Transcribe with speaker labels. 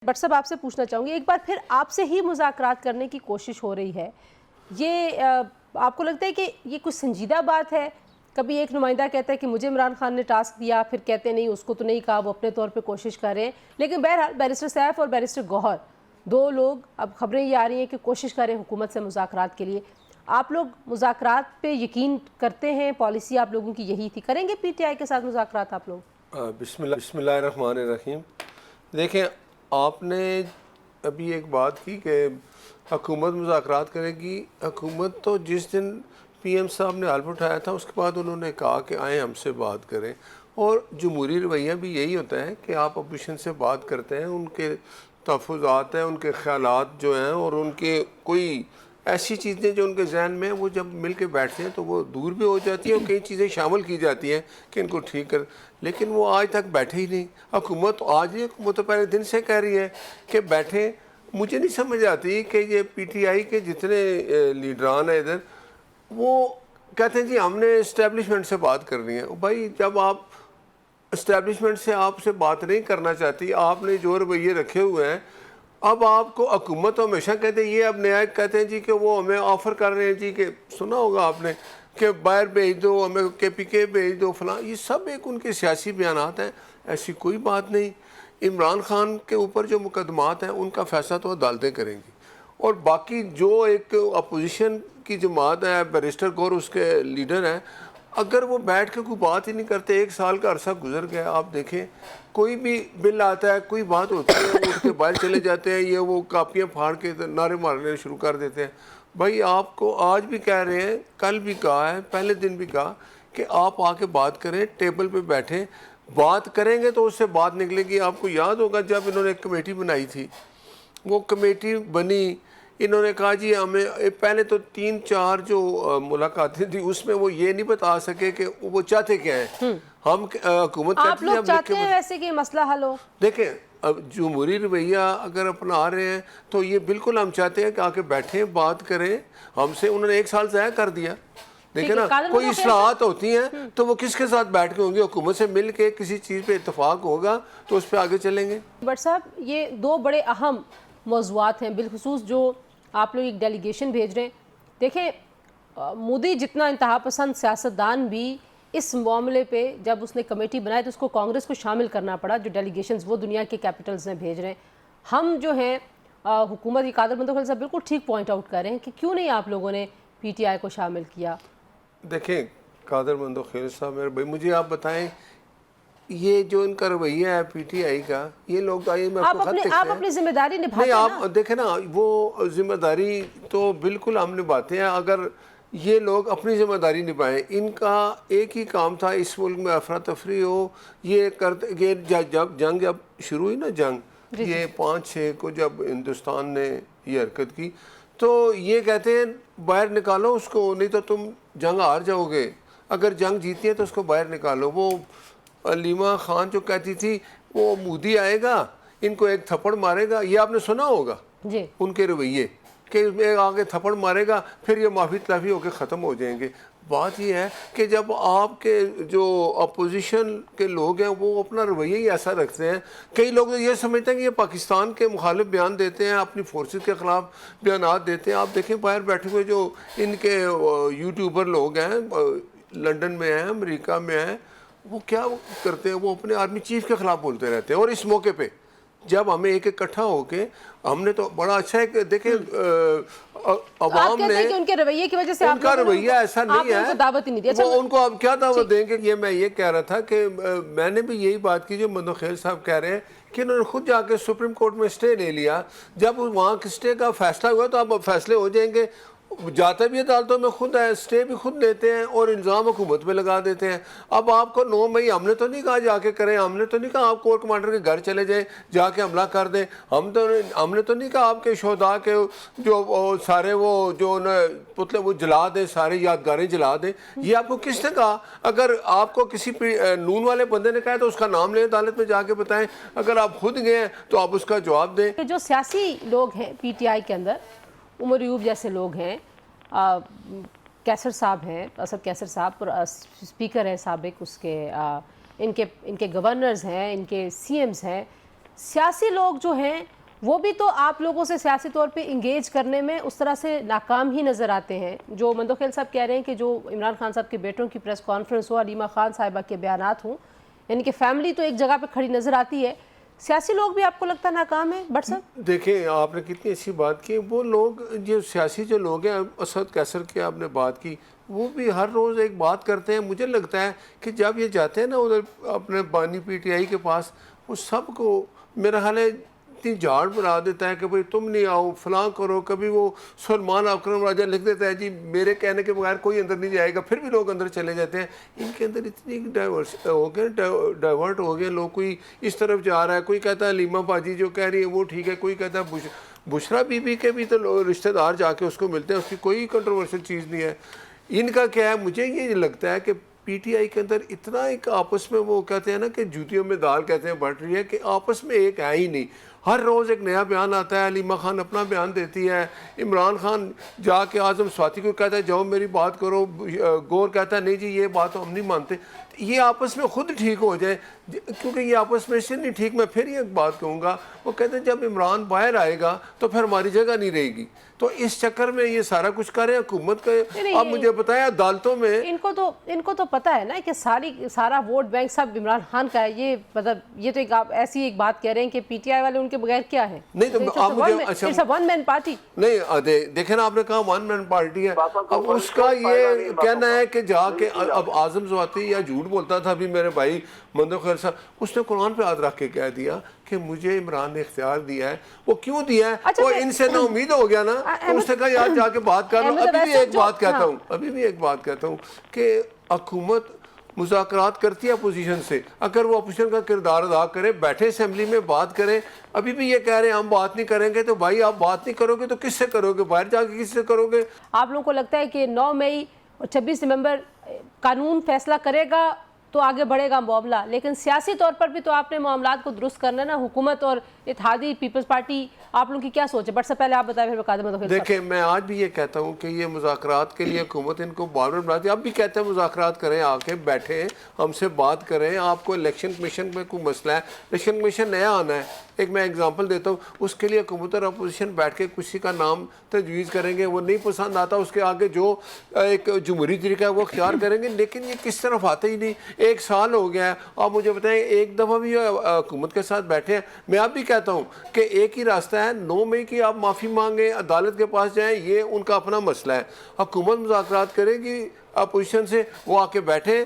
Speaker 1: But साहब आपसे पूछना चाहूँगी, एक बार फिर आपसे ही मुज़ाकरात करने की कोशिश हो रही है। ये आपको लगता है कि ये कुछ संजीदा बात है? कभी एक नुमाइंदा कहता है कि मुझे इमरान खान ने टास्क दिया, फिर कहते नहीं उसको तो नहीं कहा, वो अपने तौर पे कोशिश कर रहे हैं। लेकिन बहरहाल बैरिस्टर सैफ और बैरिस्टर गौहर, दो लोग, अब खबरें ये आ रही हैं कि कोशिश कर रहे हैं हुकूमत से मुज़ाकरात के लिए। आप लोग मुज़ाकरात पे यकीन करते हैं? पॉलिसी आप लोगों की यही थी, करेंगे PTI के साथ मुज़ाकरात आप लोग?
Speaker 2: बिस्मिल्लाहिर्रहमानिर्रहीम। देखें, आपने अभी एक बात की कि हुकूमत मुज़ाकरात करेगी। हुकूमत तो जिस दिन PM साहब ने हल्फ उठाया था उसके बाद उन्होंने कहा कि आए हमसे बात करें, और जमहूरी रवैया भी यही होता है कि आप अपोजिशन से बात करते हैं, उनके तहफ़्फ़ुज़ात हैं, उनके ख़यालात जो हैं और उनके कोई ऐसी चीज़ें जो उनके जहन में वो जब मिल के बैठते हैं तो वो दूर भी हो जाती हैं और कई चीज़ें शामिल की जाती हैं कि इनको ठीक कर, लेकिन वो आज तक बैठे ही नहीं। हुकूमत तो आज नहीं, हुकूमत तो पहले दिन से कह रही है कि बैठे। मुझे नहीं समझ आती कि ये PTI के जितने लीडरान हैं इधर, वो कहते हैं जी हमने इस्टेब्लिशमेंट से बात करनी है। भाई, जब आप इस्टेब्लिशमेंट से आपसे बात नहीं करना चाहती, आपने जो रवैये रखे हुए हैं, अब आपको हुकूमत तो हमेशा कहते हैं, ये अब नया कहते हैं जी कि वो हमें ऑफ़र कर रहे हैं जी कि सुना होगा आपने कि बाहर भेज दो हमें, KPK भेज दो फलां। ये सब एक उनके सियासी बयानात हैं, ऐसी कोई बात नहीं। इमरान खान के ऊपर जो मुकदमात हैं उनका फ़ैसला तो अदालतें करेंगी, और बाकी जो एक अपोजिशन की जमात है, बैरिस्टर गौहर उसके लीडर हैं, अगर वो बैठ के कोई बात ही नहीं करते, 1 साल का अरसा गुजर गया। आप देखें, कोई भी बिल आता है, कोई बात होती है, वो उसके बाहर चले जाते हैं, ये वो कापियाँ फाड़ के नारे मारने शुरू कर देते हैं। भाई, आपको आज भी कह रहे हैं, कल भी कहा है, पहले दिन भी कहा कि आप आके बात करें, टेबल पे बैठें, बात करेंगे तो उससे बात निकलेगी। आपको याद होगा जब इन्होंने एक कमेटी बनाई थी, वो कमेटी बनी, इन्होंने कहा जी हमें, पहले तो 3-4 जो मुलाकातें थी उसमें वो ये नहीं बता सके कि वो चाहते क्या है। हम हुकूमत
Speaker 1: आप लोग चाहते हैं वैसे कि मसला हल हो?
Speaker 2: देखें, अब जमहूरी रवैया अगर अपना रहे हैं तो ये बिल्कुल हम चाहते हैं कि आके बैठें, बात करें हमसे। उन्होंने 1 साल ज़ाया कर दिया। देखें ना, कोई इस्लाहात होती हैं तो वो किसके साथ बैठ के होंगी? हुकूमत से मिल के किसी चीज़ पे इत्तफाक होगा तो उस पर आगे चलेंगे।
Speaker 1: बट साहब, ये 2 बड़े अहम मौज़ूआत हैं, बिलखुसूस जो आप लोग एक डेलीगेशन भेज रहे हैं। देखें, मोदी जितना इंतहा पसंद सियासतदान भी इस मामले पे जब उसने कमेटी बनाई तो उसको कांग्रेस को शामिल करना पड़ा, जो डेलीगेशंस वो दुनिया के कैपिटल्स में भेज रहे हैं। हम जो हैं हुकूमत की, कादर मंदो खलील साहब बिल्कुल ठीक पॉइंट आउट कर रहे हैं कि क्यों नहीं आप लोगों ने PTI को शामिल किया।
Speaker 2: देखें कादर मंदो खलील साहब, मेरे भाई, मुझे आप बताएं, ये जो इनका रवैया है PTI का, ये लोग तो
Speaker 1: आप अपनी जिम्मेदारी निभाते हैं।
Speaker 2: नहीं, आप देखें ना, वो जिम्मेदारी तो बिल्कुल हम निभाते हैं। अगर ये लोग अपनी जिम्मेदारी निभाएं, इनका एक ही काम था, इस मुल्क में अफरा तफरी हो, ये करते। ये जब जंग जब शुरू हुई ना, जंग ये 5-6 को जब हिंदुस्तान ने ये हरकत की, तो ये कहते हैं बाहर निकालो उसको, नहीं तो तुम जंग हार जाओगे। अगर जंग जीती है तो उसको बाहर निकालो। वो अलीमा खान जो कहती थी वो मोदी आएगा इनको एक थप्पड़ मारेगा, ये आपने सुना होगा
Speaker 1: जी,
Speaker 2: उनके रवैये कि एक आगे थप्पड़ मारेगा फिर ये माफ़ी तलाफ़ी होकर ख़त्म हो जाएंगे। बात ये है कि जब आपके जो अपोजिशन के लोग हैं वो अपना रवैया ही ऐसा रखते हैं, कई लोग ये समझते हैं कि ये पाकिस्तान के मुखालिफ बयान देते हैं, अपनी फोर्सेस के ख़िलाफ़ बयान देते हैं। आप देखें बाहर बैठे हुए जो इनके यूट्यूबर लोग हैं, लंदन में हैं, अमेरिका में हैं, वो क्या करते हैं? वो अपने आर्मी चीफ के ख़िलाफ़ बोलते रहते हैं। और इस मौके पे जब हमें एक इकट्ठा होके, हमने तो बड़ा अच्छा है कि देखें अवाम ने,
Speaker 1: उनके रवैये की वजह से
Speaker 2: उनका रवैया ऐसा नहीं है,
Speaker 1: दावत ही नहीं दी।
Speaker 2: वो उनको अब क्या दावत देंगे? ये मैं ये कह रहा था कि मैंने भी यही बात की जो मंदो खलील साहब कह रहे हैं कि इन्होंने खुद जाके सुप्रीम कोर्ट में स्टे ले लिया। जब वहाँ स्टे का फैसला हुआ तो अब फैसले हो जाएंगे। जाते भी अदालतों में खुद है, स्टे भी खुद लेते हैं और इल्ज़ाम हुकूमत पे लगा देते हैं। अब आपको 9 मई हमने तो नहीं कहा जाके करें, हमने तो नहीं कहा आप कोर कमांडर के घर चले जाएं, जाके हमला कर दें, हमने तो नहीं कहा आपके शोहदा के जो सारे वो जो पुतले वो जला दें, सारे यादगारें जला दें। ये आपको किसने कहा? अगर आपको किसी नून वाले बंदे ने कहा तो उसका नाम लें, अदालत में जाके बताएं। अगर आप खुद गए हैं तो आप उसका जवाब दें।
Speaker 1: जो सियासी लोग हैं PTI के अंदर, उमर यूब जैसे लोग हैं, कैसर साहब हैं, असद कैसर साहब, स्पीकर हैं साबिक उसके, इनके गवर्नर्स हैं, इनके CMs हैं, سیاسی لوگ جو ہیں وہ بھی تو آپ لوگوں سے سیاسی طور پہ انگیج کرنے میں اس طرح سے ناکام ہی نظر آتے ہیں. جو مندوخیل صاحب کہہ رہے ہیں کہ جو عمران خان صاحب کے بیٹوں کی پریس کانفرنس ہو, علیمہ خان صاحبہ کے بیانات ہوں, یعنی کہ فیملی تو ایک جگہ پہ کھڑی نظر آتی ہے, سیاسی لوگ بھی آپ کو لگتا ہے ناکام ہیں؟ بٹ صاحب
Speaker 2: دیکھیں آپ نے کتنی اچھی بات کی. وہ لوگ جو سیاسی جو لوگ ہیں, اسد کیسر کی آپ نے بات کی, وہ بھی ہر روز ایک بات کرتے ہیں. مجھے لگتا ہے کہ جب یہ جاتے ہیں نا ادھر اپنے بانی پی ٹی آئی کے پاس, وہ سب کو میرا حال ہے اتنی جھاڑ بنا دیتا ہے کہ بھئی تم نہیں آؤ, فلاں کرو. کبھی وہ سلمان اکرم راجہ لکھ دیتا ہے جی میرے کہنے کے بغیر کوئی اندر نہیں جائے گا, پھر بھی لوگ اندر چلے جاتے ہیں. ان کے اندر اتنی ڈائیورٹ ہو گئے لوگ, کوئی اس طرف جا رہا ہے, کوئی کہتا ہے علیمہ باجی جو کہہ رہی ہے وہ ٹھیک ہے, کوئی کہتا ہے بشرا بی بی کے بھی تو رشتہ دار جا کے اس کو ملتے ہیں, اس کی کوئی کنٹروورشل چیز نہیں ہے. ان کا کیا ہے, مجھے یہ لگتا ہے کہ پی ٹی آئی کے اندر اتنا ایک آپس میں وہ کہتے ہیں نا کہ جوتیوں میں دال کہتے ہیں بٹ رہی ہے, کہ آپس میں ایک ہے ہی نہیں. ہر روز ایک نیا بیان آتا ہے, علیمہ خان اپنا بیان دیتی ہے, عمران خان جا کے اعظم سواتی کو کہتا ہے جاؤ میری بات کرو, گور کہتا ہے نہیں جی یہ بات ہم نہیں مانتے. یہ آپس میں خود ٹھیک ہو جائے, کیونکہ یہ آپس میں سے نہیں ٹھیک. میں پھر یہ ایک بات کہوں گا, وہ کہتے ہیں جب عمران باہر آئے گا تو پھر ہماری جگہ نہیں رہے گی. تو اس چکر میں یہ سارا کچھ کر رہے ہیں حکومت کا. اب مجھے بتائیں عدالتوں میں
Speaker 1: ان کو تو پتہ ہے نا کہ سارا ووٹ بینک سب عمران خان کا ہے. یہ مطلب یہ تو ایک آپ ایسی ایک بات کہہ رہے ہیں کہ پی ٹی آئی والے ان کے بغیر کیا ہے.
Speaker 2: نہیں تو آپ مجھے
Speaker 1: ون مین پارٹی
Speaker 2: نہیں دیکھیں نا, آپ نے کہا ون مین پارٹی ہے. اب اس کا یہ کہنا ہے کہ جا کے اب اعظم زواتی یا جھوٹ بولتا تھا ابھی میرے بھائی مندوخیل صاحب, اس نے قرآن پہ ہاتھ رکھ کے کہہ دیا کہ مجھے عمران نے اختیار دیا ہے. وہ کیوں دیا ہے؟ وہ ان سے نا امید ہو گیا نا, تو اس نے کہا یار جا کے بات کر لو. ابھی بھی ایک بات کہتا ہوں کہ حکومت مذاکرات کرتی ہے اپوزیشن سے. اگر وہ اپوزیشن کا کردار ادا کرے, بیٹھے اسمبلی میں بات کرے. ابھی بھی یہ کہہ رہے ہیں ہم بات نہیں کریں گے, تو بھائی آپ بات نہیں کرو گے تو کس سے کرو گے؟ باہر جا کے کس سے کرو گے؟
Speaker 1: آپ لوگوں کو لگتا ہے کہ 9 مئی اور 26 نومبر قانون فیصلہ کرے گا تو آگے بڑھے گا معاملہ, لیکن سیاسی طور پر بھی تو آپ نے معاملات کو درست کرنا ہے نا. حکومت اور اتحادی پیپلز پارٹی آپ لوگوں کی کیا سوچ ہے؟ بٹ سے پہلے آپ بتائیں پھر قادم مندوخیل صاحب.
Speaker 2: دیکھیں میں آج بھی یہ کہتا ہوں کہ یہ مذاکرات کے لیے حکومت ان کو بار بار بلاتی ہے. اب بھی کہتے ہیں مذاکرات کریں, آ کے بیٹھیں ہم سے بات کریں. آپ کو الیکشن کمیشن میں کوئی مسئلہ ہے, الیکشن کمیشن نیا آنا ہے, ایک میں اگزامپل دیتا ہوں, اس کے لیے حکومت اور اپوزیشن بیٹھ کے کسی کا نام تجویز کریں گے. وہ نہیں پسند آتا, اس کے آگے جو ایک جمہوری طریقہ ہے وہ اختیار کریں گے. لیکن یہ کس طرف آتے ہی نہیں. 1 سال ہو گیا ہے, آپ مجھے بتائیں ایک دفعہ بھی حکومت کے ساتھ بیٹھے ہیں. میں آپ بھی کہتا ہوں کہ ایک ہی راستہ ہے, 9 مئی کی آپ معافی مانگیں, عدالت کے پاس جائیں, یہ ان کا اپنا مسئلہ ہے. حکومت مذاکرات کرے گی اپوزیشن سے, وہ آ کے بیٹھیں,